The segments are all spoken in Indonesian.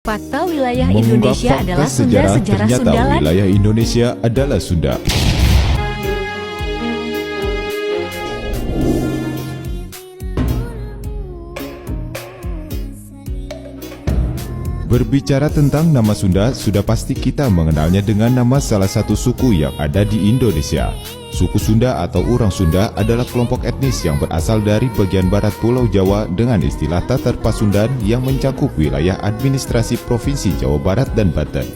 Fakta wilayah Mengungkap Indonesia fakta adalah Sunda. sejarah, Sejarah ternyata Sundalan. wilayah Indonesia adalah Sunda. Berbicara tentang nama Sunda, sudah pasti kita mengenalnya dengan nama salah satu suku yang ada di Indonesia. Suku Sunda atau orang Sunda adalah kelompok etnis yang berasal dari bagian barat Pulau Jawa dengan istilah Tatar Pasundan yang mencakup wilayah administrasi Provinsi Jawa Barat dan Banten.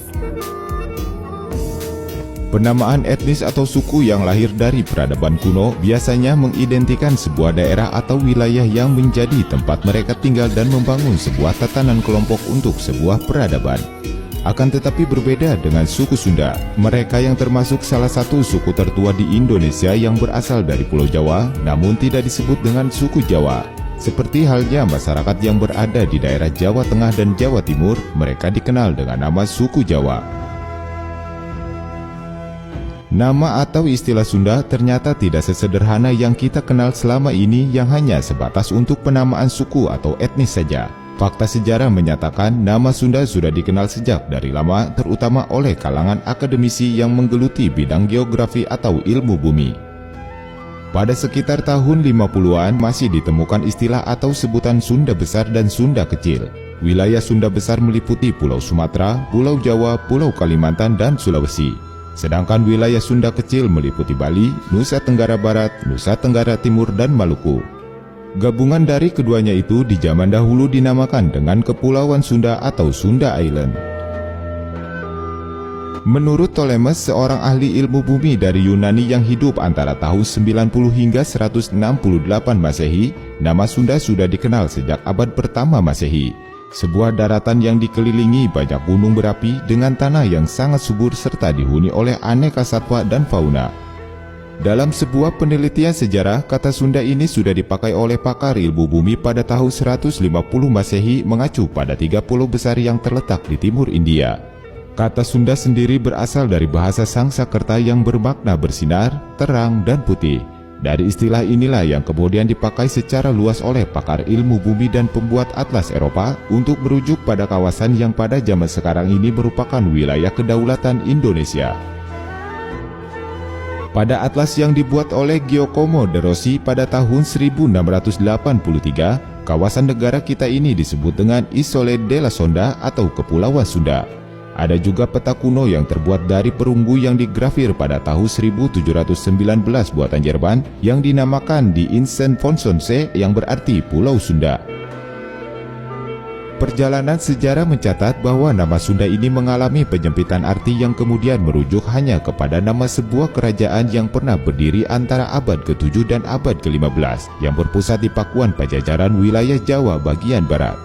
Penamaan etnis atau suku yang lahir dari peradaban kuno biasanya mengidentikan sebuah daerah atau wilayah yang menjadi tempat mereka tinggal dan membangun sebuah tatanan kelompok untuk sebuah peradaban. Akan tetapi berbeda dengan suku Sunda, mereka yang termasuk salah satu suku tertua di Indonesia yang berasal dari Pulau Jawa, namun tidak disebut dengan suku Jawa. Seperti halnya masyarakat yang berada di daerah Jawa Tengah dan Jawa Timur, mereka dikenal dengan nama suku Jawa. Nama atau istilah Sunda ternyata tidak sesederhana yang kita kenal selama ini yang hanya sebatas untuk penamaan suku atau etnis saja. Fakta sejarah menyatakan nama Sunda sudah dikenal sejak dari lama, terutama oleh kalangan akademisi yang menggeluti bidang geografi atau ilmu bumi. Pada sekitar tahun 50-an masih ditemukan istilah atau sebutan Sunda Besar dan Sunda Kecil. Wilayah Sunda Besar meliputi Pulau Sumatera, Pulau Jawa, Pulau Kalimantan, dan Sulawesi. Sedangkan wilayah Sunda Kecil meliputi Bali, Nusa Tenggara Barat, Nusa Tenggara Timur, dan Maluku. Gabungan dari keduanya itu di zaman dahulu dinamakan dengan Kepulauan Sunda atau Sunda Island. Menurut Ptolemes, seorang ahli ilmu bumi dari Yunani yang hidup antara tahun 90 hingga 168 Masehi, nama Sunda sudah dikenal sejak abad pertama Masehi. Sebuah daratan yang dikelilingi banyak gunung berapi dengan tanah yang sangat subur serta dihuni oleh aneka satwa dan fauna. Dalam sebuah penelitian sejarah, kata Sunda ini sudah dipakai oleh pakar ilmu bumi pada tahun 150 Masehi mengacu pada 3 pulau besar yang terletak di timur India. Kata Sunda sendiri berasal dari bahasa Sangsakerta yang bermakna bersinar, terang, dan putih. Dari istilah inilah yang kemudian dipakai secara luas oleh pakar ilmu bumi dan pembuat atlas Eropa untuk merujuk pada kawasan yang pada zaman sekarang ini merupakan wilayah kedaulatan Indonesia. Pada atlas yang dibuat oleh Giacomo de Rossi pada tahun 1683, kawasan negara kita ini disebut dengan Isole della Sonda atau Kepulauan Sunda. Ada juga peta kuno yang terbuat dari perunggu yang digrafir pada tahun 1719 buatan Jerman yang dinamakan Die Inseln von Sonse yang berarti Pulau Sunda. Perjalanan sejarah mencatat bahwa nama Sunda ini mengalami penyempitan arti yang kemudian merujuk hanya kepada nama sebuah kerajaan yang pernah berdiri antara abad ke-7 dan abad ke-15 yang berpusat di Pakuan Pajajaran wilayah Jawa bagian barat.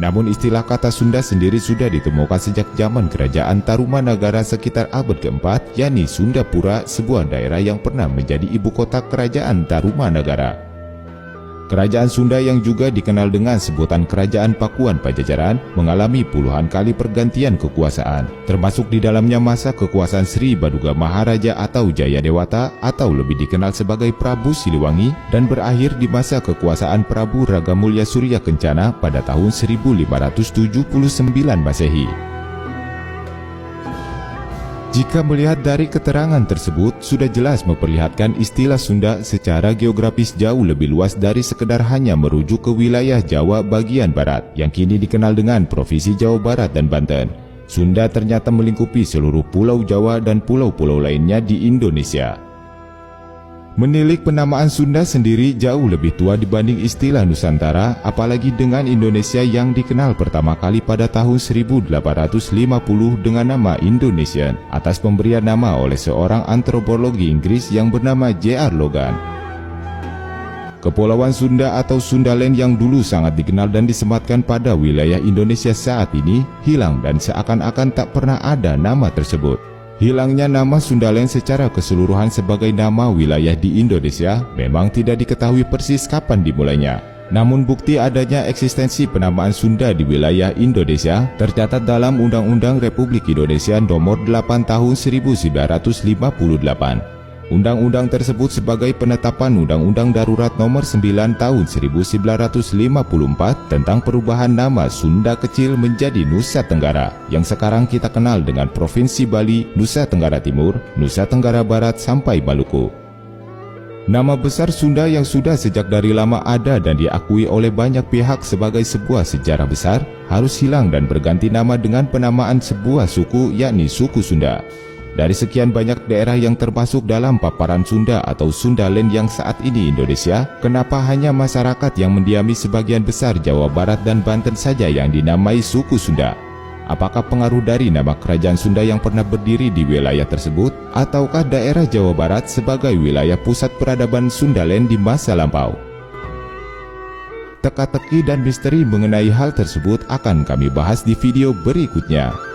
Namun istilah kata Sunda sendiri sudah ditemukan sejak zaman kerajaan Tarumanagara sekitar abad ke-4, yakni Sundapura, sebuah daerah yang pernah menjadi ibu kota kerajaan Tarumanagara. Kerajaan Sunda yang juga dikenal dengan sebutan Kerajaan Pakuan Pajajaran mengalami puluhan kali pergantian kekuasaan, termasuk di dalamnya masa kekuasaan Sri Baduga Maharaja atau Jayadewata atau lebih dikenal sebagai Prabu Siliwangi, dan berakhir di masa kekuasaan Prabu Ragamulya Surya Kencana pada tahun 1579 Masehi. Jika melihat dari keterangan tersebut, sudah jelas memperlihatkan istilah Sunda secara geografis jauh lebih luas dari sekedar hanya merujuk ke wilayah Jawa bagian barat, yang kini dikenal dengan Provinsi Jawa Barat dan Banten. Sunda ternyata melingkupi seluruh pulau Jawa dan pulau-pulau lainnya di Indonesia. Menilik penamaan Sunda sendiri jauh lebih tua dibanding istilah Nusantara, apalagi dengan Indonesia yang dikenal pertama kali pada tahun 1850 dengan nama Indonesian atas pemberian nama oleh seorang antropologi Inggris yang bernama J.R. Logan. Kepulauan Sunda atau Sundaland yang dulu sangat dikenal dan disematkan pada wilayah Indonesia saat ini hilang dan seakan-akan tak pernah ada nama tersebut. Hilangnya nama Sundaland secara keseluruhan sebagai nama wilayah di Indonesia memang tidak diketahui persis kapan dimulainya. Namun bukti adanya eksistensi penamaan Sunda di wilayah Indonesia tercatat dalam Undang-Undang Republik Indonesia Nomor 8 Tahun 1958. Undang-undang tersebut sebagai penetapan Undang-Undang Darurat Nomor 9 Tahun 1954 tentang perubahan nama Sunda Kecil menjadi Nusa Tenggara, yang sekarang kita kenal dengan Provinsi Bali, Nusa Tenggara Timur, Nusa Tenggara Barat sampai Maluku. Nama besar Sunda yang sudah sejak dari lama ada dan diakui oleh banyak pihak sebagai sebuah sejarah besar harus hilang dan berganti nama dengan penamaan sebuah suku, yakni suku Sunda. Dari sekian banyak daerah yang termasuk dalam paparan Sunda atau Sundaland yang saat ini Indonesia, kenapa hanya masyarakat yang mendiami sebagian besar Jawa Barat dan Banten saja yang dinamai suku Sunda? Apakah pengaruh dari nama kerajaan Sunda yang pernah berdiri di wilayah tersebut, ataukah daerah Jawa Barat sebagai wilayah pusat peradaban Sundaland di masa lampau? Teka-teki dan misteri mengenai hal tersebut akan kami bahas di video berikutnya.